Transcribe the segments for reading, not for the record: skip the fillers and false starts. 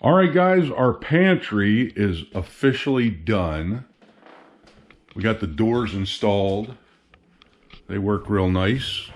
All right, guys, our pantry is officially done. We got the doors installed. They work real nice.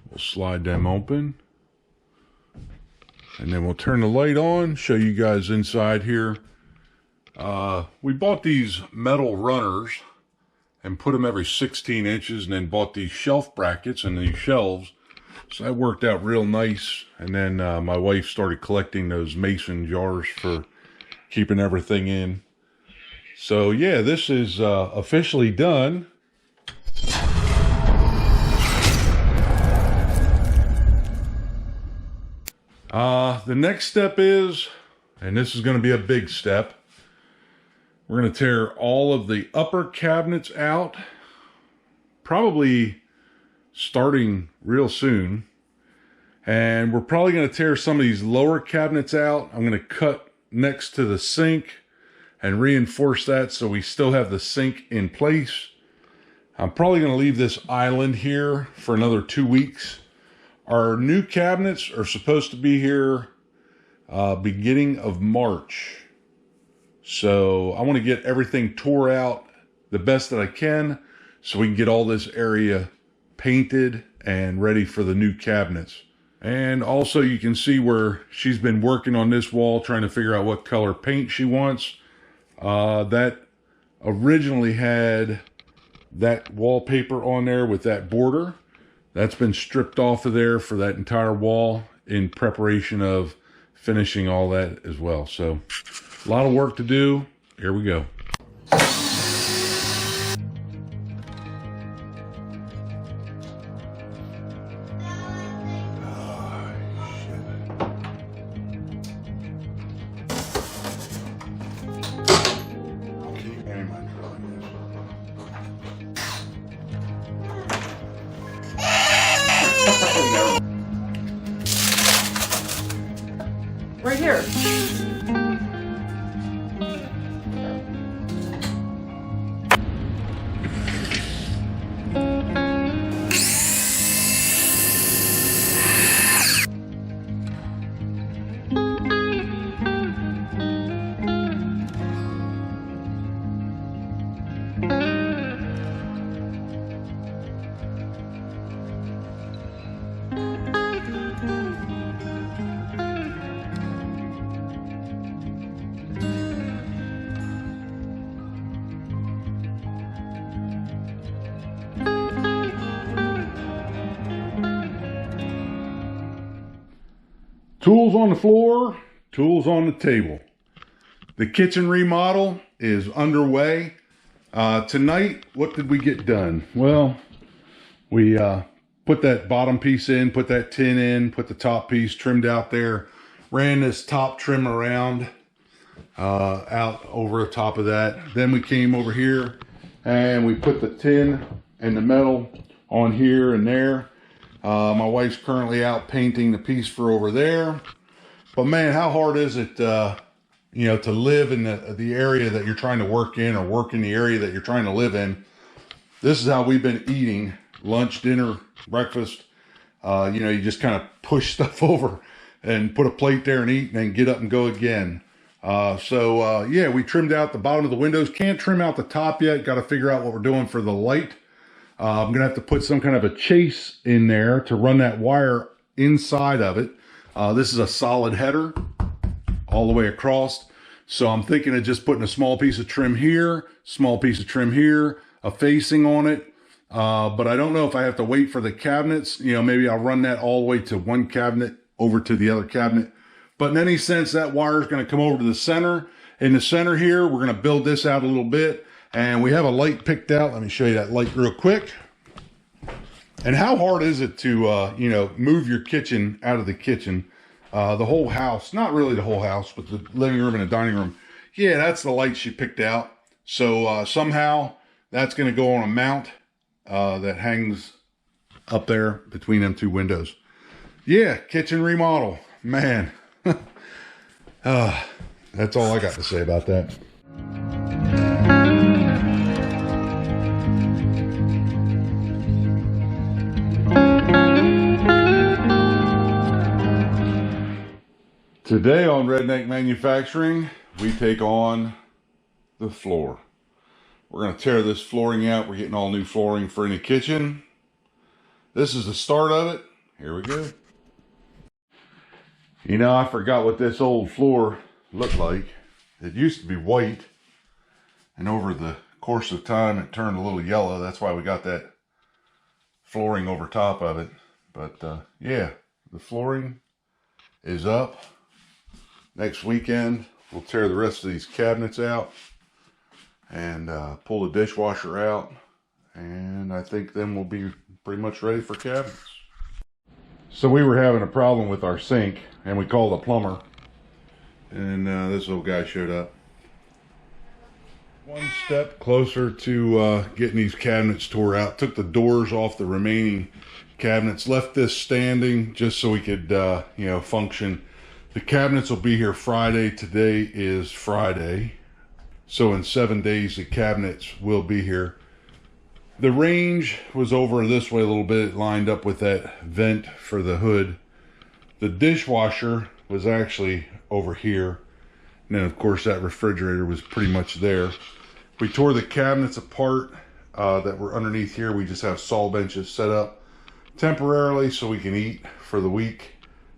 We'll slide them open. And then we'll turn the light on, show you guys inside here. We bought these metal runners and put them every 16 inches and then bought these shelf brackets and these shelves. So that worked out real nice. And then my wife started collecting those mason jars for keeping everything in. So yeah, this is officially done. The next step is, and this is going to be a big step, we're going to tear all of the upper cabinets out, probably starting real soon. And we're probably going to tear some of these lower cabinets out. I'm going to cut next to the sink and reinforce that so we still have the sink in place. I'm probably going to leave this island here for another 2 weeks. Our new cabinets are supposed to be here beginning of March. So I want to get everything tore out the best that I can so we can get all this area painted and ready for the new cabinets. And also you can see where she's been working on this wall, trying to figure out what color paint she wants. That originally had that wallpaper on there with that border. That's been stripped off of there for that entire wall in preparation of finishing all that as well. So a lot of work to do. Here we go. Right here. Tools on the floor, tools on the table. The kitchen remodel is underway. Tonight, what did we get done? Well, we put that bottom piece in, put that tin in, put the top piece trimmed out there, ran this top trim around out over the top of that. Then we came over here and we put the tin and the metal on here and there. My wife's currently out painting the piece for over there. But man, how hard is it, you know, to live in the area that you're trying to work in, or work in the area that you're trying to live in? This is how we've been eating lunch, dinner, breakfast. You know, you just kind of push stuff over and put a plate there and eat, and then get up and go again. Yeah, we trimmed out the bottom of the windows. Can't trim out the top yet. Got to figure out what we're doing for the light. I'm going to have to put some kind of a chase in there to run that wire inside of it. This is a solid header all the way across. So I'm thinking of just putting a small piece of trim here, small piece of trim here, a facing on it. But I don't know if I have to wait for the cabinets. You know, maybe I'll run that all the way to one cabinet over to the other cabinet. But in any sense, that wire is going to come over to the center. In the center here, we're going to build this out a little bit. And we have a light picked out. Let me show you that light real quick. And how hard is it to, you know, move your kitchen out of the kitchen? The whole house, not really the whole house, but the living room and the dining room. Yeah, that's the light she picked out. So somehow that's going to go on a mount that hangs up there between them two windows. Yeah, kitchen remodel. Man, that's all I got to say about that. Today on Redneck Manufacturing, we take on the floor. We're going to tear this flooring out. We're getting all new flooring for any kitchen. This is the start of it. Here we go. You know, I forgot what this old floor looked like. It used to be white, and over the course of time it turned a little yellow. That's why we got that flooring over top of it. But yeah, the flooring is up. Next weekend we'll tear the rest of these cabinets out and pull the dishwasher out, and I think then we'll be pretty much ready for cabinets. So we were having a problem with our sink, and we called a plumber, and this little guy showed up. One step closer to getting these cabinets tore out. Took the doors off the remaining cabinets, left this standing just so we could you know, function. The cabinets will be here Friday. Today is Friday, so in 7 days the cabinets will be here. The range was over this way a little bit. It lined up with that vent for the hood. The dishwasher was actually over here, and then of course that refrigerator was pretty much there. We tore the cabinets apart that were underneath here. We just have saw benches set up temporarily so we can eat for the week.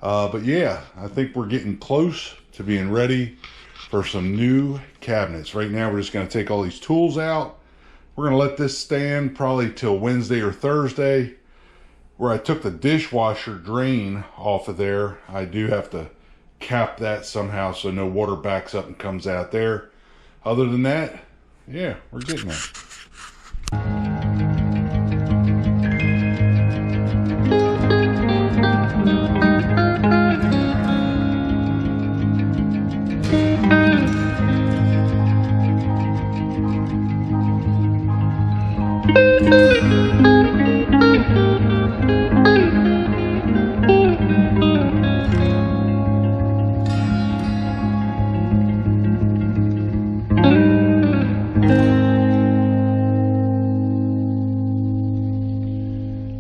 But yeah, I think we're getting close to being ready for some new cabinets. Right now we're just going to take all these tools out. We're going to let this stand probably till Wednesday or Thursday. Where I took the dishwasher drain off of there, I do have to cap that somehow so no water backs up and comes out there. Other than that, yeah, we're getting there.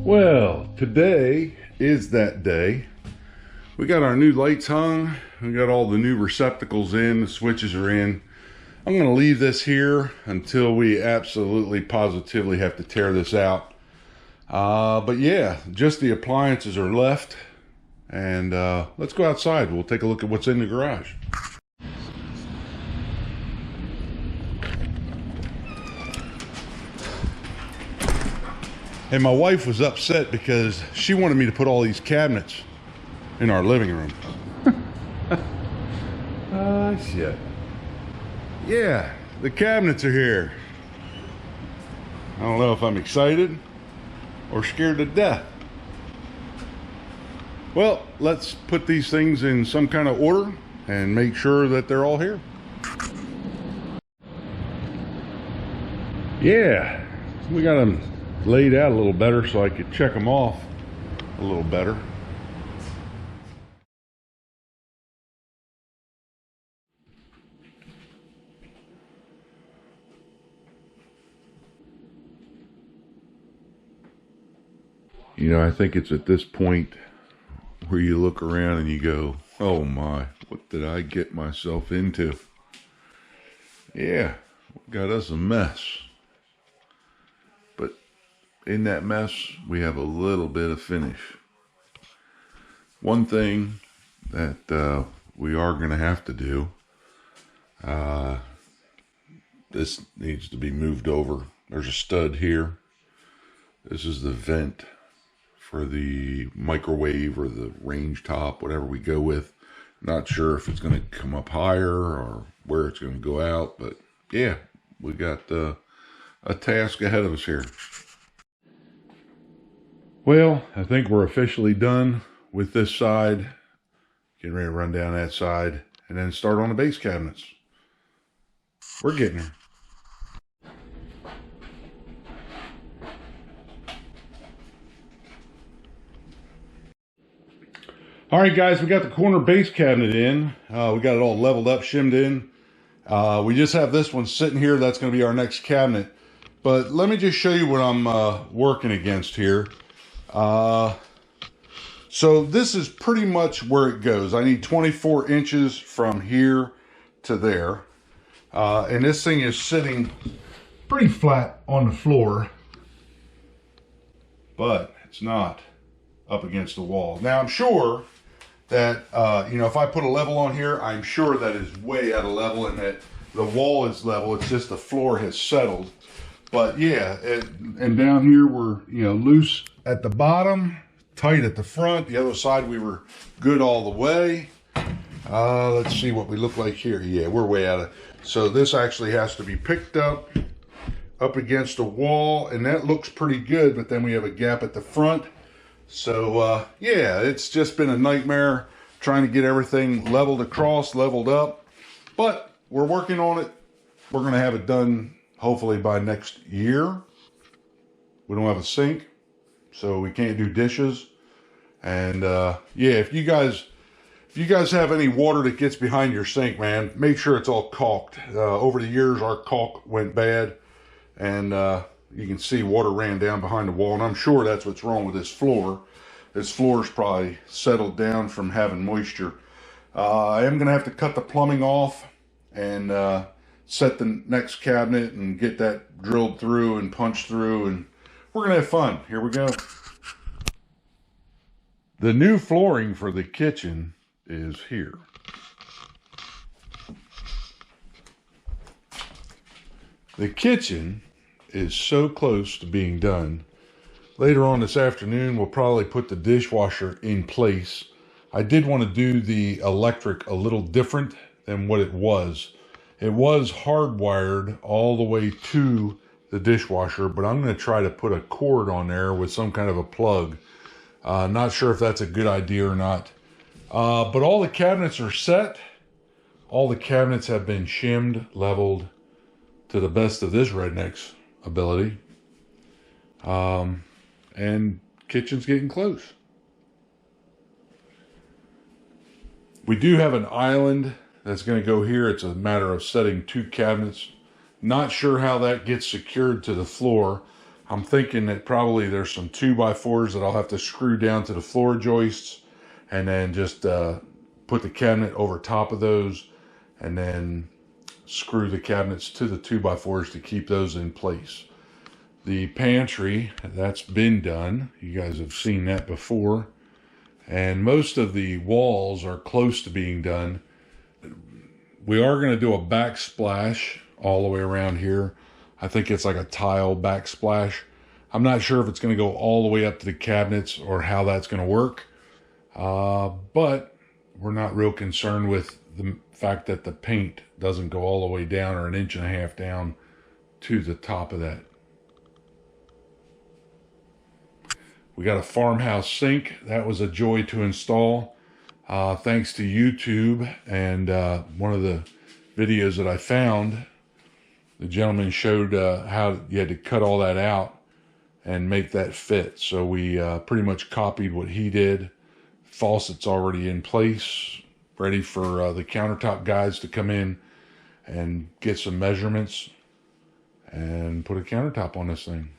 Well, today is that day. We got our new lights hung. We got all the new receptacles in. The switches are in. I'm going to leave this here until we absolutely positively have to tear this out. But yeah, just the appliances are left. And let's go outside. We'll take a look at what's in the garage. And my wife was upset because she wanted me to put all these cabinets in our living room. Shit. Yeah, the cabinets are here. I don't know if I'm excited or scared to death. Well, let's put these things in some kind of order and make sure that they're all here. Yeah, we got them laid out a little better so I could check them off a little better. You know, I think it's at this point where you look around and you go, oh my, what did I get myself into? Yeah, we got us a mess. But in that mess, we have a little bit of finish. One thing that we are going to have to do, this needs to be moved over. There's a stud here. This is the vent for the microwave or the range top, whatever we go with. Not sure if it's going to come up higher or where it's going to go out, but yeah, we got a task ahead of us here. Well, I think we're officially done with this side. Getting ready to run down that side and then start on the base cabinets. We're getting there. All right, guys, we got the corner base cabinet in. We got it all leveled up, shimmed in. We just have this one sitting here. That's going to be our next cabinet. But let me just show you what I'm working against here. So this is pretty much where it goes. I need 24 inches from here to there. And this thing is sitting pretty flat on the floor, but it's not up against the wall. Now I'm sure that, you know, if I put a level on here, I'm sure that is way out of level and that the wall is level. It's just the floor has settled. But yeah, and down here we're, you know, loose at the bottom, tight at the front. The other side we were good all the way. Let's see what we look like here. Yeah, we're way out of. So this actually has to be picked up against the wall, and that looks pretty good, but then we have a gap at the front. So yeah, it's just been a nightmare trying to get everything leveled across, leveled up, but we're working on it. We're going to have it done hopefully by next year. We don't have a sink, so we can't do dishes. And yeah, if you guys have any water that gets behind your sink, man, make sure it's all caulked. Over the years, our caulk went bad, and you can see water ran down behind the wall, and I'm sure that's what's wrong with this floor. This floor's probably settled down from having moisture. I am going to have to cut the plumbing off and set the next cabinet and get that drilled through and punched through, and we're going to have fun. Here we go. The new flooring for the kitchen is here. The kitchen is so close to being done. Later on this afternoon, we'll probably put the dishwasher in place. I did want to do the electric a little different than what it was. It was hardwired all the way to the dishwasher, but I'm going to try to put a cord on there with some kind of a plug. Not sure if that's a good idea or not. But all the cabinets are set. All the cabinets have been shimmed, leveled to the best of this redneck's ability. And kitchen's getting close. We do have an island that's going to go here. It's a matter of setting 2 cabinets. Not sure how that gets secured to the floor. I'm thinking that probably there's some 2x4s that I'll have to screw down to the floor joists, and then just put the cabinet over top of those, and then screw the cabinets to the 2x4s to keep those in place. The pantry, that's been done. You guys have seen that before. And most of the walls are close to being done. We are going to do a backsplash all the way around here. I think it's like a tile backsplash. I'm not sure if it's going to go all the way up to the cabinets or how that's going to work. But we're not real concerned with the fact that the paint doesn't go all the way down or 1.5 inches down to the top of that. We got a farmhouse sink. That was a joy to install. Thanks to YouTube and one of the videos that I found, the gentleman showed how you had to cut all that out and make that fit. So we pretty much copied what he did. Faucet's already in place, ready for the countertop guys to come in and get some measurements and put a countertop on this thing.